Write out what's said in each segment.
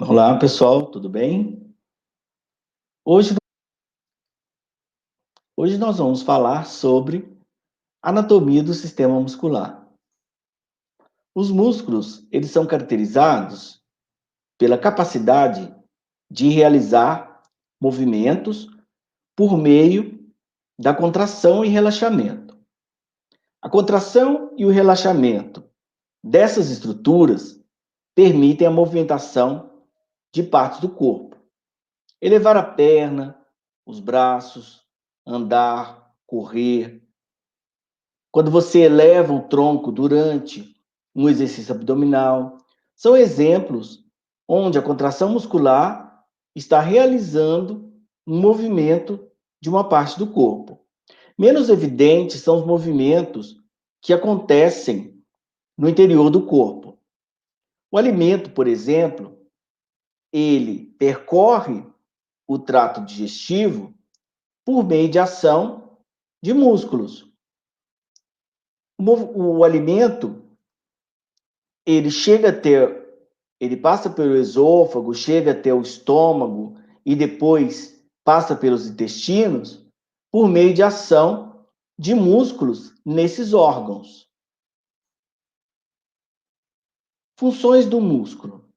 Olá, pessoal, tudo bem? Hoje, hoje nós vamos falar sobre anatomia do sistema muscular. Os músculos, eles são caracterizados pela capacidade de realizar movimentos por meio da contração e relaxamento. A contração e o relaxamento dessas estruturas permitem a movimentação de partes do corpo. Elevar a perna, os braços, andar, correr. Quando você eleva o tronco durante um exercício abdominal, são exemplos onde a contração muscular está realizando um movimento de uma parte do corpo. Menos evidentes são os movimentos que acontecem no interior do corpo. O alimento, por exemplo, ele percorre o trato digestivo por meio de ação de músculos. O alimento, ele chega até, ele passa pelo esôfago, chega até o estômago e depois passa pelos intestinos por meio de ação de músculos nesses órgãos. Funções do músculo.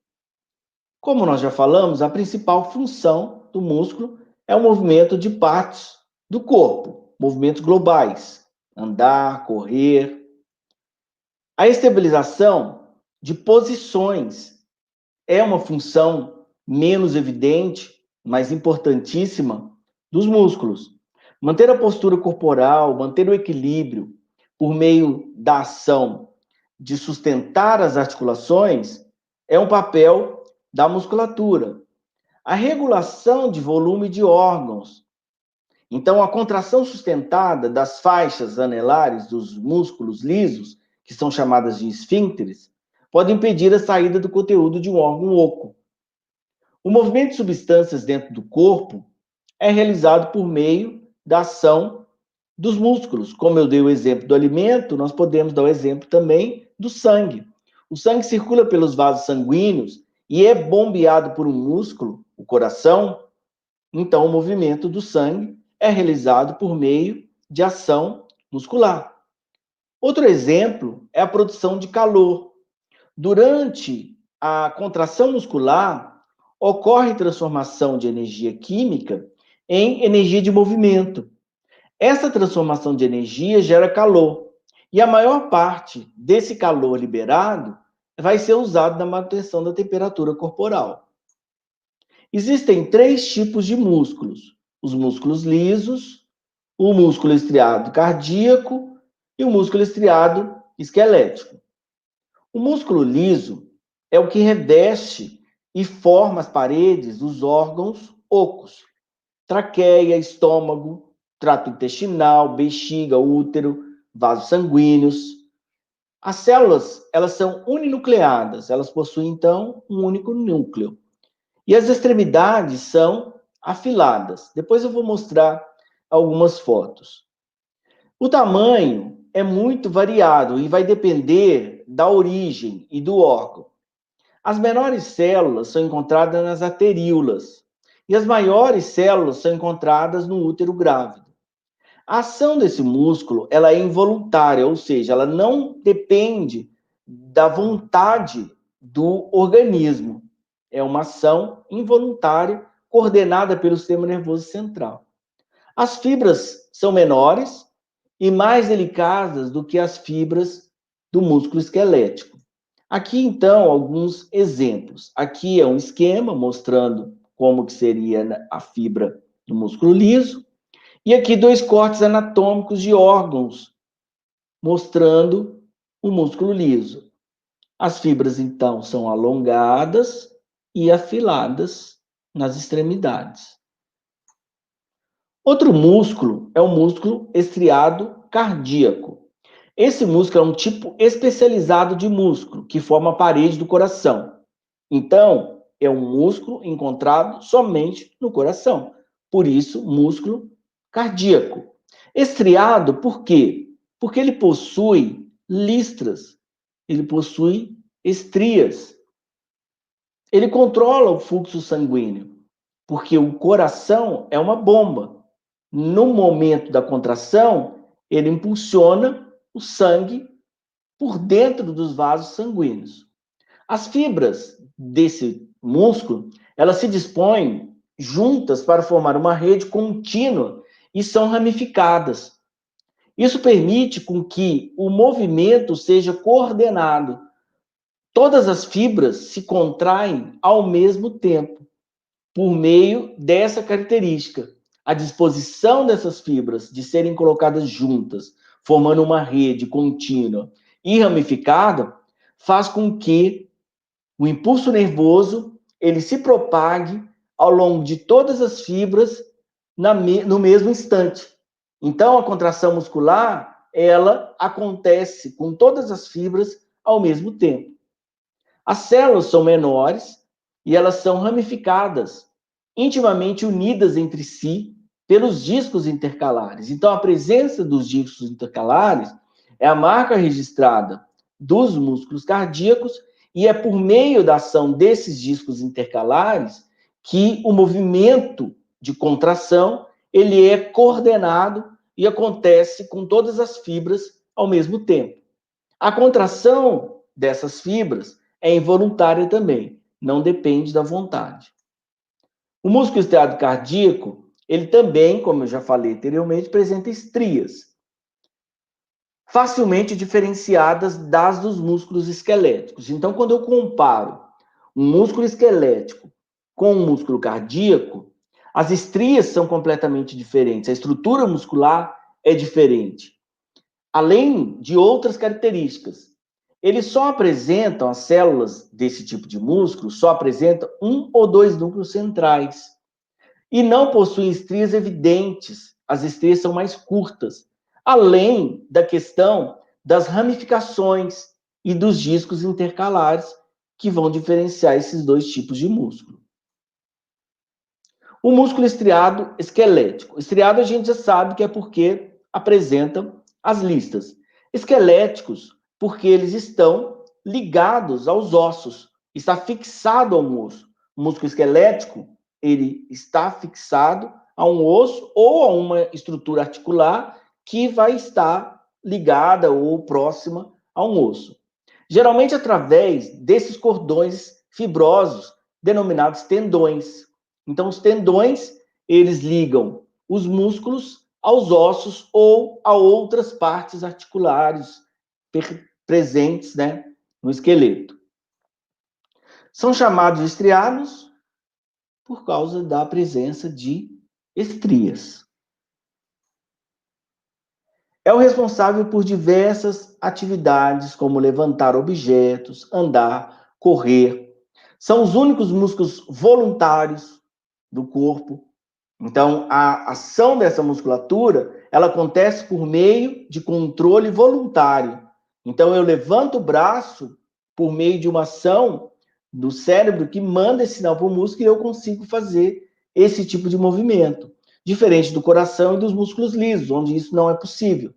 Como nós já falamos, a principal função do músculo é o movimento de partes do corpo, movimentos globais, andar, correr. A estabilização de posições é uma função menos evidente, mas importantíssima dos músculos. Manter a postura corporal, manter o equilíbrio por meio da ação de sustentar as articulações é um papel da musculatura. A regulação de volume de órgãos. Então, a contração sustentada das faixas anelares dos músculos lisos, que são chamadas de esfíncteres, pode impedir a saída do conteúdo de um órgão oco. O movimento de substâncias dentro do corpo é realizado por meio da ação dos músculos. Como eu dei o exemplo do alimento, nós podemos dar o exemplo também do sangue. O sangue circula pelos vasos sanguíneos e é bombeado por um músculo, o coração. Então, o movimento do sangue é realizado por meio de ação muscular. Outro exemplo é a produção de calor. Durante a contração muscular, ocorre transformação de energia química em energia de movimento. Essa transformação de energia gera calor. E a maior parte desse calor liberado vai ser usado na manutenção da temperatura corporal. Existem três tipos de músculos: os músculos lisos, o músculo estriado cardíaco e o músculo estriado esquelético. O músculo liso é o que reveste e forma as paredes dos órgãos ocos: traqueia, estômago, trato intestinal, bexiga, útero, vasos sanguíneos. As células, elas são uninucleadas, elas possuem então um único núcleo. E as extremidades são afiladas. Depois eu vou mostrar algumas fotos. O tamanho é muito variado e vai depender da origem e do órgão. As menores células são encontradas nas arteríolas e as maiores células são encontradas no útero grávido. A ação desse músculo, ela é involuntária, ou seja, ela não depende da vontade do organismo. É uma ação involuntária coordenada pelo sistema nervoso central. As fibras são menores e mais delicadas do que as fibras do músculo esquelético. Aqui, então, alguns exemplos. Aqui é um esquema mostrando como que seria a fibra do músculo liso. E aqui dois cortes anatômicos de órgãos, mostrando o músculo liso. As fibras, então, são alongadas e afiladas nas extremidades. Outro músculo é o músculo estriado cardíaco. Esse músculo é um tipo especializado de músculo que forma a parede do coração. Então, é um músculo encontrado somente no coração. Por isso, músculo cardíaco. Estriado, por quê? Porque ele possui listras, ele possui estrias. Ele controla o fluxo sanguíneo, porque o coração é uma bomba. No momento da contração, ele impulsiona o sangue por dentro dos vasos sanguíneos. As fibras desse músculo, elas se dispõem juntas para formar uma rede contínua e são ramificadas. Isso permite com que o movimento seja coordenado. Todas as fibras se contraem ao mesmo tempo, por meio dessa característica. A disposição dessas fibras de serem colocadas juntas, formando uma rede contínua e ramificada, faz com que o impulso nervoso ele se propague ao longo de todas as fibras no mesmo instante. Então, a contração muscular, ela acontece com todas as fibras ao mesmo tempo. As células são menores e elas são ramificadas, intimamente unidas entre si pelos discos intercalares. Então, a presença dos discos intercalares é a marca registrada dos músculos cardíacos e é por meio da ação desses discos intercalares que o movimento de contração ele é coordenado e acontece com todas as fibras ao mesmo tempo. A contração dessas fibras é involuntária também, não depende da vontade. O músculo estriado cardíaco, ele também, como eu já falei anteriormente, apresenta estrias, facilmente diferenciadas das dos músculos esqueléticos. Então, quando eu comparo um músculo esquelético com um músculo cardíaco, as estrias são completamente diferentes, a estrutura muscular é diferente, além de outras características. Eles só apresentam, as células desse tipo de músculo, só apresentam um ou dois núcleos centrais. E não possuem estrias evidentes. As estrias são mais curtas. Além da questão das ramificações e dos discos intercalares, que vão diferenciar esses dois tipos de músculo. O músculo estriado esquelético. Estriado a gente já sabe que é porque apresentam as listas. Esqueléticos, porque eles estão ligados aos ossos, está fixado ao osso. O músculo esquelético, ele está fixado a um osso ou a uma estrutura articular que vai estar ligada ou próxima a um osso. Geralmente através desses cordões fibrosos, denominados tendões. Então, os tendões, eles ligam os músculos aos ossos ou a outras partes articulares presentes, né, no esqueleto. São chamados estriados por causa da presença de estrias. É o responsável por diversas atividades, como levantar objetos, andar, correr. São os únicos músculos voluntários do corpo. Então, a ação dessa musculatura, ela acontece por meio de controle voluntário. Então, eu levanto o braço por meio de uma ação do cérebro que manda esse sinal para o músculo e eu consigo fazer esse tipo de movimento. Diferente do coração e dos músculos lisos, onde isso não é possível.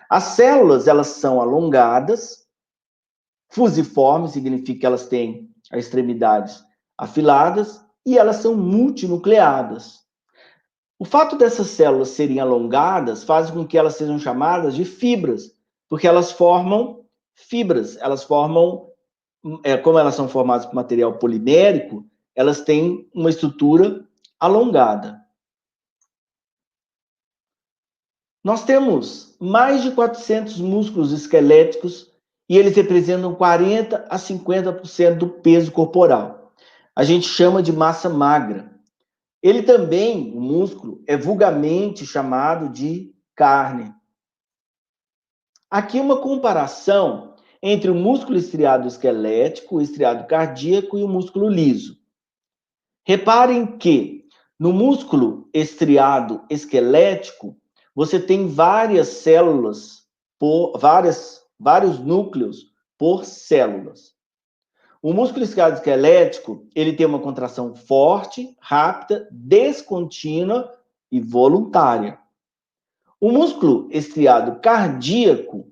As células, elas são alongadas, fusiformes, significa que elas têm as extremidades afiladas, e elas são multinucleadas. O fato dessas células serem alongadas faz com que elas sejam chamadas de fibras, porque elas formam fibras, elas formam, como elas são formadas por material polimérico, elas têm uma estrutura alongada. Nós temos mais de 400 músculos esqueléticos e eles representam 40 a 50% do peso corporal. A gente chama de massa magra. Ele também, o músculo, é vulgarmente chamado de carne. Aqui uma comparação entre o músculo estriado esquelético, o estriado cardíaco e o músculo liso. Reparem que no músculo estriado esquelético, você tem várias células, vários núcleos por células. O músculo estriado esquelético, ele tem uma contração forte, rápida, descontínua e voluntária. O músculo estriado cardíaco,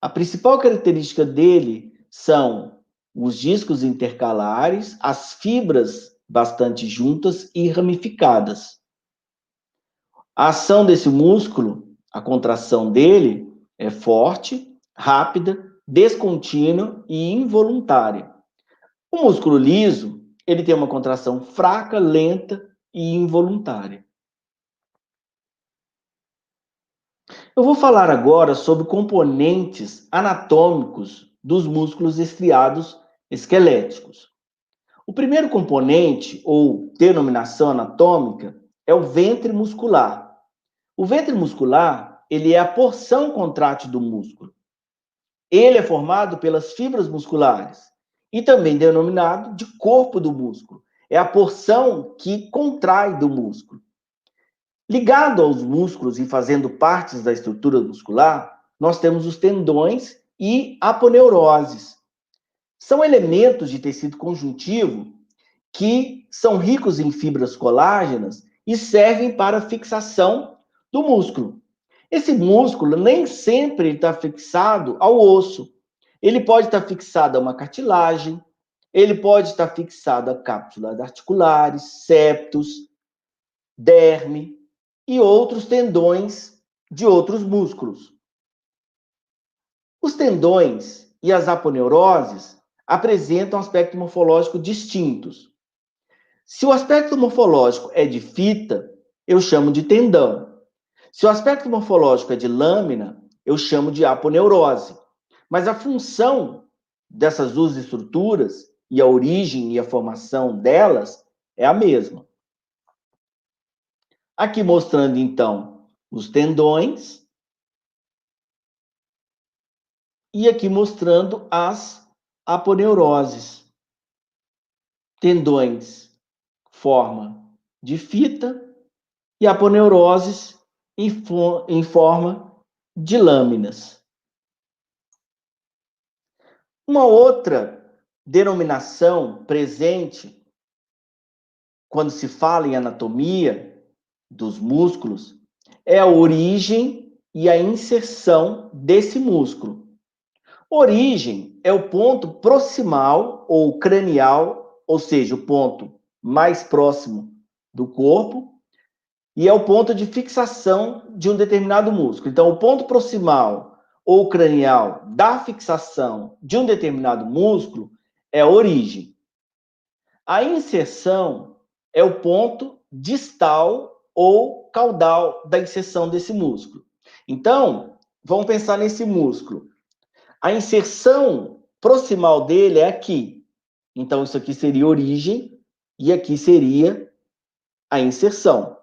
a principal característica dele são os discos intercalares, as fibras bastante juntas e ramificadas. A ação desse músculo, a contração dele, é forte, rápida, descontínua e involuntária. O músculo liso, ele tem uma contração fraca, lenta e involuntária. Eu vou falar agora sobre componentes anatômicos dos músculos estriados esqueléticos. O primeiro componente, ou denominação anatômica, é o ventre muscular. O ventre muscular, ele é a porção contrátil do músculo. Ele é formado pelas fibras musculares e também denominado de corpo do músculo. É a porção que contrai do músculo. Ligado aos músculos e fazendo partes da estrutura muscular, nós temos os tendões e aponeuroses. São elementos de tecido conjuntivo que são ricos em fibras colágenas e servem para a fixação do músculo. Esse músculo nem sempre está fixado ao osso. Ele pode estar fixado a uma cartilagem, ele pode estar fixado a cápsulas articulares, septos, derme e outros tendões de outros músculos. Os tendões e as aponeuroses apresentam aspectos morfológicos distintos. Se o aspecto morfológico é de fita, eu chamo de tendão. Se o aspecto morfológico é de lâmina, eu chamo de aponeurose. Mas a função dessas duas estruturas e a origem e a formação delas é a mesma. Aqui mostrando, então, os tendões e aqui mostrando as aponeuroses. Tendões, forma de fita, e aponeuroses em forma de lâminas. Uma outra denominação presente quando se fala em anatomia dos músculos é a origem e a inserção desse músculo. Origem é o ponto proximal ou cranial, ou seja, o ponto mais próximo do corpo, e é o ponto de fixação de um determinado músculo. Então, o ponto proximal ou cranial da fixação de um determinado músculo é a origem. A inserção é o ponto distal ou caudal da inserção desse músculo. Então, vamos pensar nesse músculo. A inserção proximal dele é aqui. Então, isso aqui seria origem e aqui seria a inserção.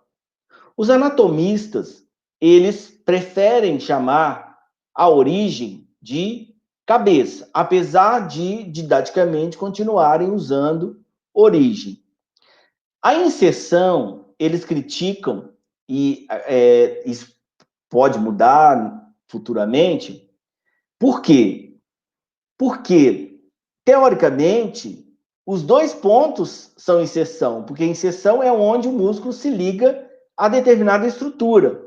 Os anatomistas, eles preferem chamar a origem de cabeça, apesar de, didaticamente, continuarem usando origem. A inserção, eles criticam, e isso pode mudar futuramente. Por quê? Porque, teoricamente, os dois pontos são inserção, porque inserção é onde o músculo se liga a determinada estrutura.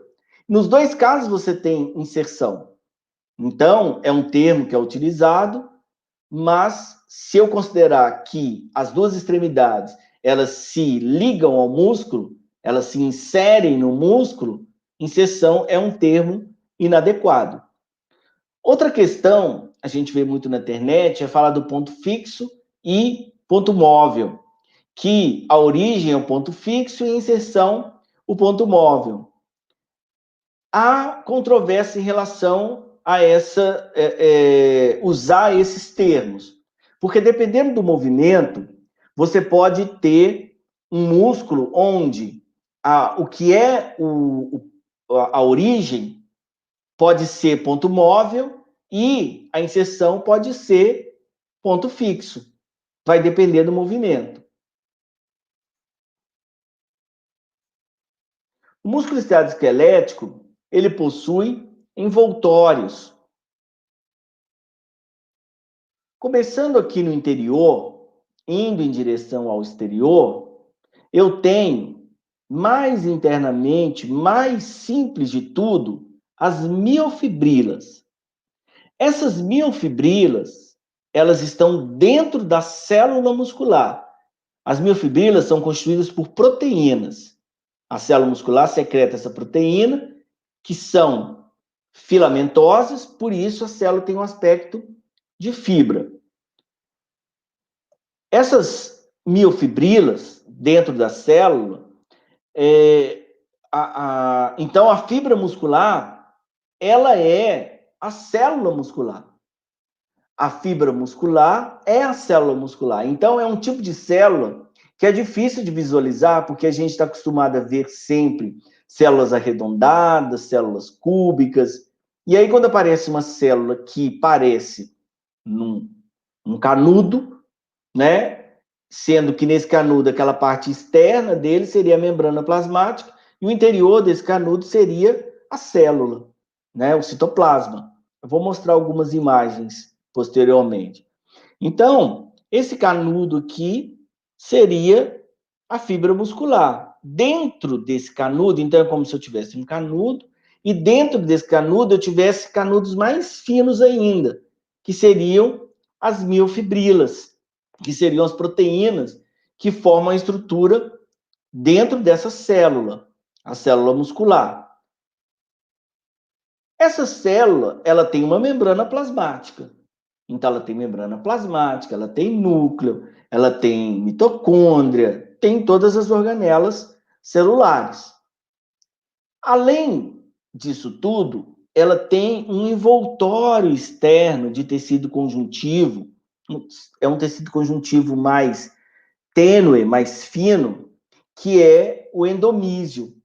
Nos dois casos você tem inserção. Então, é um termo que é utilizado, mas se eu considerar que as duas extremidades, elas se ligam ao músculo, elas se inserem no músculo, inserção é um termo inadequado. Outra questão, a gente vê muito na internet, é falar do ponto fixo e ponto móvel, que a origem é o ponto fixo e a inserção o ponto móvel. Há controvérsia em relação a usar esses termos, porque dependendo do movimento, você pode ter um músculo onde o que é a origem pode ser ponto móvel e a inserção pode ser ponto fixo. Vai depender do movimento. O músculo estriado esquelético, ele possui envoltórios. Começando aqui no interior, indo em direção ao exterior, eu tenho, mais internamente, mais simples de tudo, as miofibrilas. Essas miofibrilas, elas estão dentro da célula muscular. As miofibrilas são constituídas por proteínas. A célula muscular secreta essa proteína, que são filamentosas, por isso a célula tem um aspecto de fibra. Essas miofibrilas, dentro da célula, então a fibra muscular, ela é a célula muscular. A fibra muscular é a célula muscular. Então, é um tipo de célula que é difícil de visualizar, porque a gente está acostumado a ver sempre células arredondadas, células cúbicas. E aí, quando aparece uma célula que parece um canudo, né? Sendo que nesse canudo, aquela parte externa dele seria a membrana plasmática, e o interior desse canudo seria a célula, né? O citoplasma. Eu vou mostrar algumas imagens posteriormente. Então, esse canudo aqui seria a fibra muscular. Dentro desse canudo, então é como se eu tivesse um canudo, e dentro desse canudo eu tivesse canudos mais finos ainda, que seriam as miofibrilas, que seriam as proteínas que formam a estrutura dentro dessa célula, a célula muscular. Essa célula, ela tem uma membrana plasmática. Então, ela tem membrana plasmática, ela tem núcleo, ela tem mitocôndria, tem todas as organelas celulares. Além disso tudo, ela tem um envoltório externo de tecido conjuntivo, é um tecido conjuntivo mais tênue, mais fino, que é o endomísio.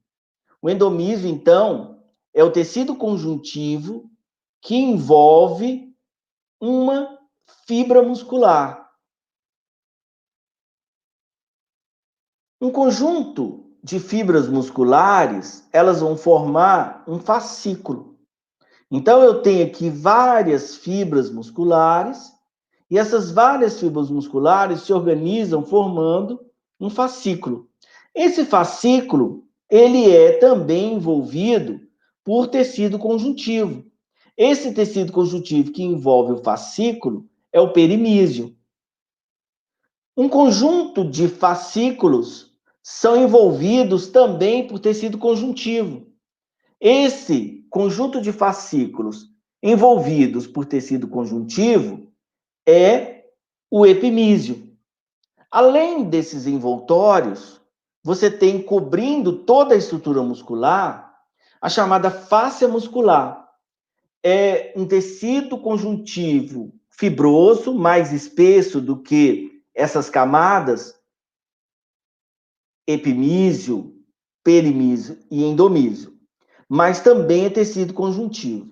O endomísio, então, é o tecido conjuntivo que envolve uma fibra muscular. Um conjunto de fibras musculares, elas vão formar um fascículo. Então, eu tenho aqui várias fibras musculares, e essas várias fibras musculares se organizam formando um fascículo. Esse fascículo, ele é também envolvido por tecido conjuntivo. Esse tecido conjuntivo que envolve o fascículo é o perimísio. Um conjunto de fascículos são envolvidos também por tecido conjuntivo. Esse conjunto de fascículos envolvidos por tecido conjuntivo é o epimísio. Além desses envoltórios, você tem cobrindo toda a estrutura muscular a chamada fáscia muscular. É um tecido conjuntivo fibroso, mais espesso do que essas camadas, epimísio, perimísio e endomísio, mas também é tecido conjuntivo.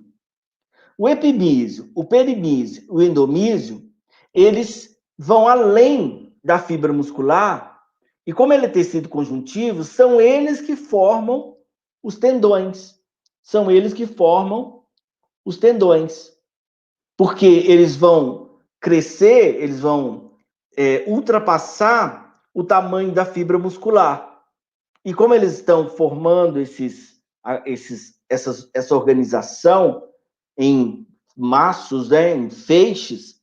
O epimísio, o perimísio e o endomísio, eles vão além da fibra muscular, e como ele é tecido conjuntivo, são eles que formam os tendões. São eles que formam os tendões. Porque eles vão crescer, eles vão ultrapassar o tamanho da fibra muscular. E como eles estão formando essa organização em maços, né, em feixes,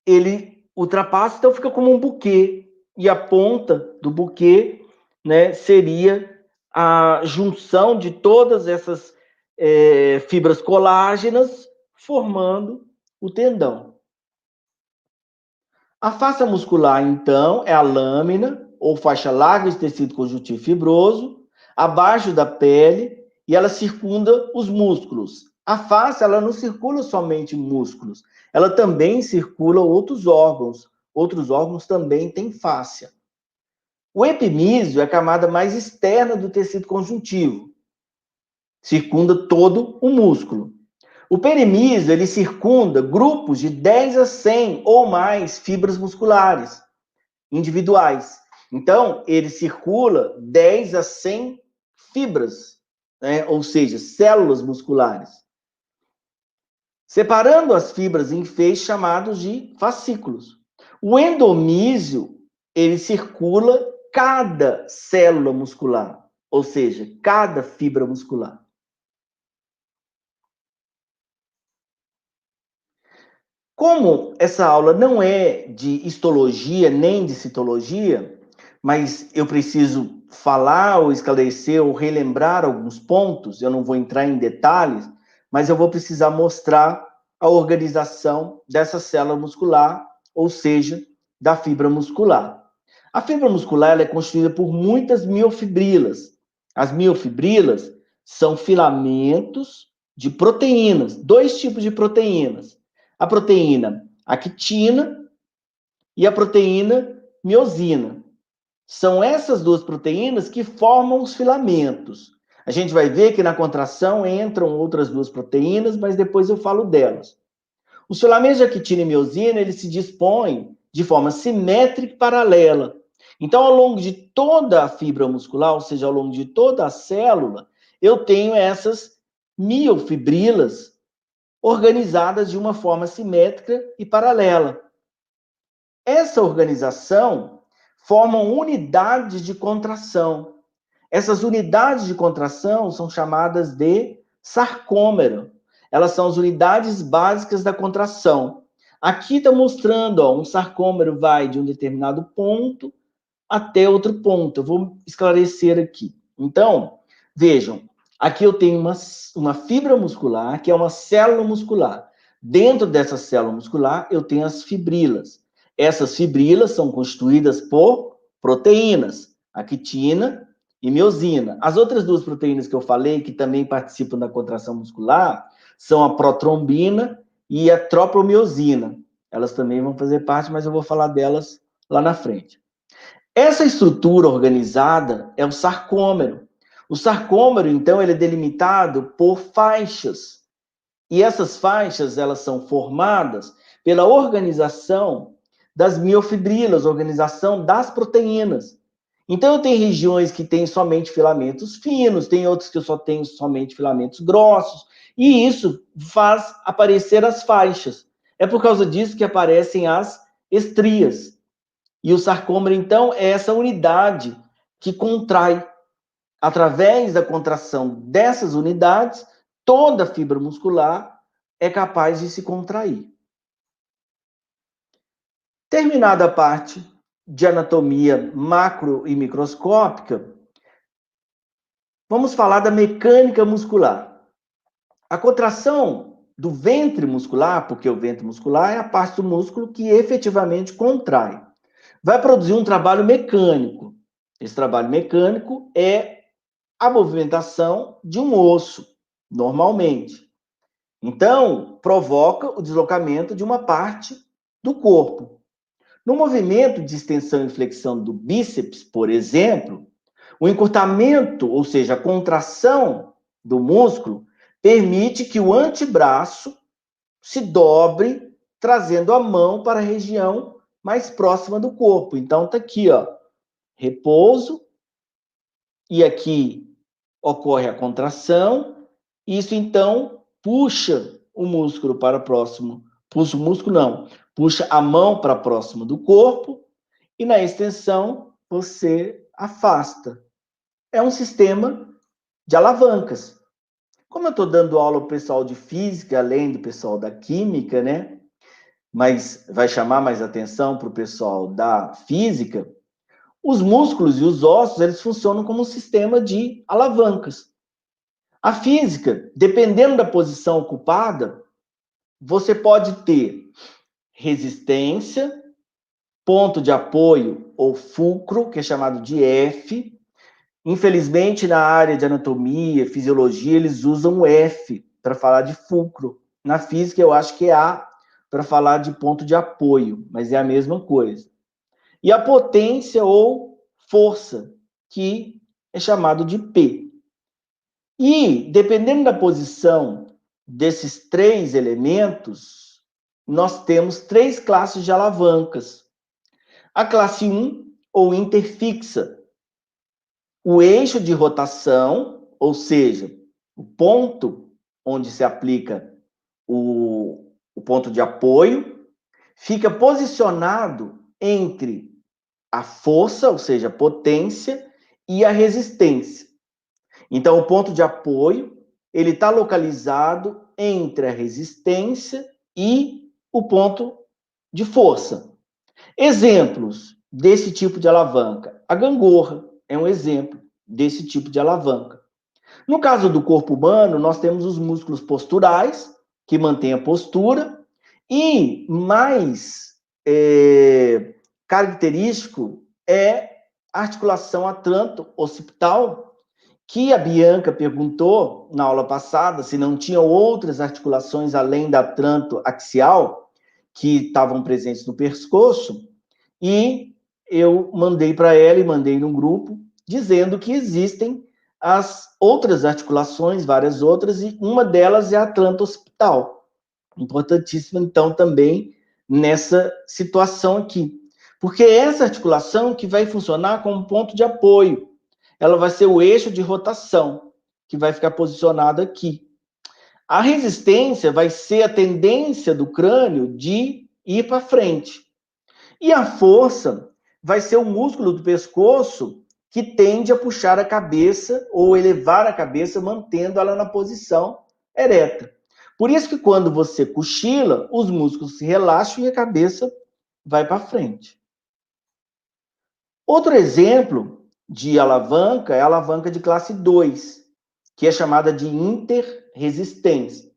ele ultrapassa, então fica como um buquê. E a ponta do buquê, né, seria a junção de todas essas fibras colágenas formando o tendão. A face muscular, então, é a lâmina ou faixa larga de tecido conjuntivo fibroso, abaixo da pele, e ela circunda os músculos. A face, ela não circula somente músculos, ela também circula outros órgãos. Outros órgãos também têm fáscia. O epimísio é a camada mais externa do tecido conjuntivo. Circunda todo o músculo. O perimísio, ele circunda grupos de 10 a 100 ou mais fibras musculares individuais. Então, ele circula 10 a 100 fibras, né? Ou seja, células musculares. Separando as fibras em feixes chamados de fascículos. O endomísio, ele circula cada célula muscular, ou seja, cada fibra muscular. Como essa aula não é de histologia nem de citologia, mas eu preciso falar ou esclarecer ou relembrar alguns pontos, eu não vou entrar em detalhes, mas eu vou precisar mostrar a organização dessa célula muscular, ou seja, da fibra muscular. A fibra muscular ela é constituída por muitas miofibrilas. As miofibrilas são filamentos de proteínas, dois tipos de proteínas. A proteína actina e a proteína miosina. São essas duas proteínas que formam os filamentos. A gente vai ver que na contração entram outras duas proteínas, mas depois eu falo delas. Os filamentos de actina e miosina, eles se dispõem de forma simétrica e paralela. Então, ao longo de toda a fibra muscular, ou seja, ao longo de toda a célula, eu tenho essas miofibrilas organizadas de uma forma simétrica e paralela. Essa organização formam unidades de contração. Essas unidades de contração são chamadas de sarcômero. Elas são as unidades básicas da contração. Aqui está mostrando, ó, um sarcômero vai de um determinado ponto até outro ponto. Eu vou esclarecer aqui. Então, vejam, aqui eu tenho uma fibra muscular, que é uma célula muscular. Dentro dessa célula muscular, eu tenho as fibrilas. Essas fibrilas são constituídas por proteínas, actina e miosina. As outras duas proteínas que eu falei, que também participam da contração muscular, são a protrombina e a tropomiosina. Elas também vão fazer parte, mas eu vou falar delas lá na frente. Essa estrutura organizada é o sarcômero. O sarcômero, então, ele é delimitado por faixas. E essas faixas, elas são formadas pela organização das miofibrilas, organização das proteínas. Então, eu tenho regiões que têm somente filamentos finos, tem outros que eu só tenho somente filamentos grossos, e isso faz aparecer as faixas. É por causa disso que aparecem as estrias. E o sarcômero, então, é essa unidade que contrai. Através da contração dessas unidades, toda a fibra muscular é capaz de se contrair. Terminada a parte de anatomia macro e microscópica, vamos falar da mecânica muscular. A contração do ventre muscular, porque o ventre muscular é a parte do músculo que efetivamente contrai, vai produzir um trabalho mecânico. Esse trabalho mecânico é a movimentação de um osso, normalmente. Então, provoca o deslocamento de uma parte do corpo. No movimento de extensão e flexão do bíceps, por exemplo, o encurtamento, ou seja, a contração do músculo, permite que o antebraço se dobre, trazendo a mão para a região mais próxima do corpo. Então, tá aqui, ó, repouso, e aqui ocorre a contração, isso então puxa o músculo para próximo, puxa o músculo não, puxa a mão para próximo do corpo, e na extensão você afasta. É um sistema de alavancas. Como eu estou dando aula ao pessoal de física, além do pessoal da química, né? Mas vai chamar mais atenção para o pessoal da física, os músculos e os ossos, eles funcionam como um sistema de alavancas. A física, dependendo da posição ocupada, você pode ter resistência, ponto de apoio ou fulcro, que é chamado de F. Infelizmente, na área de anatomia, fisiologia, eles usam o F para falar de fulcro. Na física, eu acho que é A para falar de ponto de apoio, mas é a mesma coisa. E a potência ou força, que é chamado de P. E, dependendo da posição desses três elementos, nós temos três classes de alavancas. A classe 1, ou interfixa, o eixo de rotação, ou seja, o ponto onde se aplica o ponto de apoio, fica posicionado entre a força, ou seja, a potência, e a resistência. Então, o ponto de apoio, ele está localizado entre a resistência e o ponto de força. Exemplos desse tipo de alavanca. A gangorra é um exemplo desse tipo de alavanca. No caso do corpo humano, nós temos os músculos posturais, que mantêm a postura, e mais característico é a articulação atlanto-occipital, que a Bianca perguntou na aula passada se não tinham outras articulações além da atlanto-axial que estavam presentes no pescoço, e eu mandei para ela e mandei no grupo, dizendo que existem as outras articulações, várias outras, e uma delas é a atlanto-occipital. Importantíssima, então, também nessa situação aqui. Porque é essa articulação que vai funcionar como ponto de apoio. Ela vai ser o eixo de rotação, que vai ficar posicionado aqui. A resistência vai ser a tendência do crânio de ir para frente. E a força vai ser o músculo do pescoço que tende a puxar a cabeça ou elevar a cabeça, mantendo ela na posição ereta. Por isso que quando você cochila, os músculos se relaxam e a cabeça vai para frente. Outro exemplo de alavanca é a alavanca de classe 2, que é chamada de interresistente.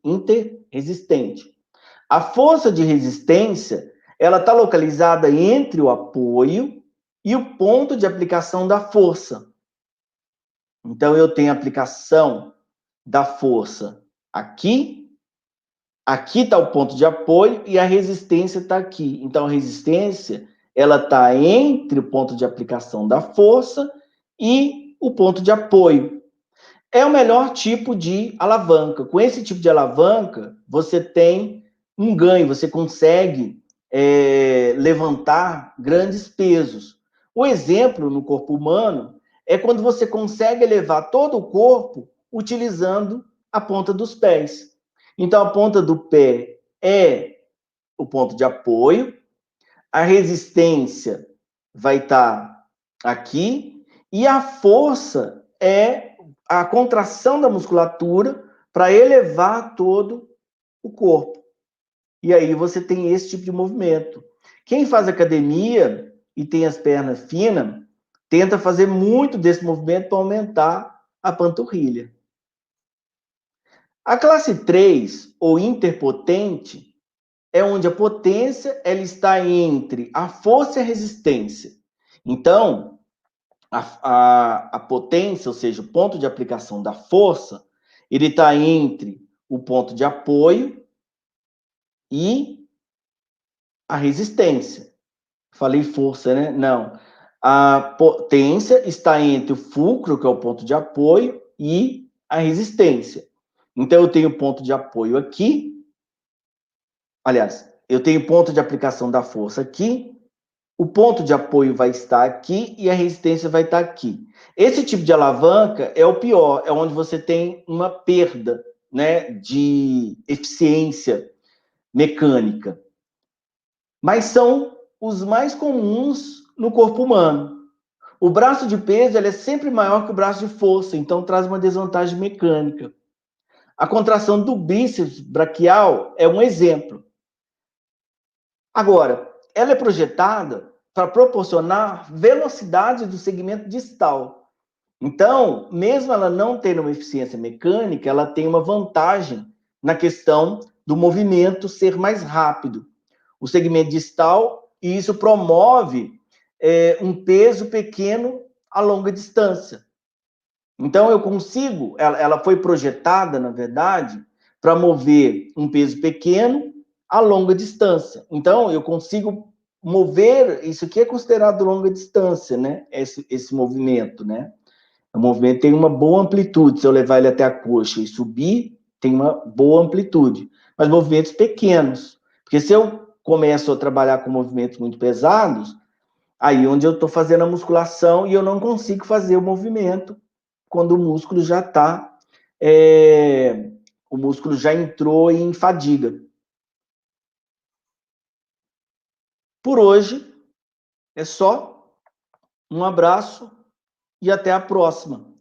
A força de resistência, ela está localizada entre o apoio e o ponto de aplicação da força. Então, eu tenho a aplicação da força aqui, aqui está o ponto de apoio e a resistência está aqui. Então, a resistência, ela está entre o ponto de aplicação da força e o ponto de apoio. É o melhor tipo de alavanca. Com esse tipo de alavanca, você tem um ganho, você consegue levantar grandes pesos. O exemplo no corpo humano é quando você consegue elevar todo o corpo utilizando a ponta dos pés. Então, a ponta do pé é o ponto de apoio, a resistência vai estar aqui, e a força é a contração da musculatura para elevar todo o corpo. E aí você tem esse tipo de movimento. Quem faz academia e tem as pernas finas, tenta fazer muito desse movimento para aumentar a panturrilha. A classe 3, ou interpotente, é onde a potência ela está entre a força e a resistência. Então, a potência, ou seja, o ponto de aplicação da força, ele está entre o ponto de apoio e a resistência. Falei força, né? Não. A potência está entre o fulcro, que é o ponto de apoio, e a resistência. Então, eu tenho ponto de apoio aqui. Aliás, eu tenho ponto de aplicação da força aqui. O ponto de apoio vai estar aqui e a resistência vai estar aqui. Esse tipo de alavanca é o pior, é onde você tem uma perda, né, de eficiência mecânica. Mas são os mais comuns no corpo humano. O braço de peso ele é sempre maior que o braço de força, então traz uma desvantagem mecânica. A contração do bíceps braquial é um exemplo. Agora, ela é projetada para proporcionar velocidade do segmento distal. Então, mesmo ela não tendo uma eficiência mecânica, ela tem uma vantagem na questão do movimento ser mais rápido. O segmento distal, e isso promove um peso pequeno a longa distância. Então, eu consigo, ela foi projetada, na verdade, para mover um peso pequeno a longa distância. Então, eu consigo mover, isso aqui é considerado longa distância, né? Esse movimento, né? O movimento tem uma boa amplitude, se eu levar ele até a coxa e subir, tem uma boa amplitude. Mas movimentos pequenos, porque se eu começo a trabalhar com movimentos muito pesados, aí onde eu estou fazendo a musculação e eu não consigo fazer o movimento quando o músculo já está, o músculo já entrou em fadiga. Por hoje é só. Um abraço e até a próxima.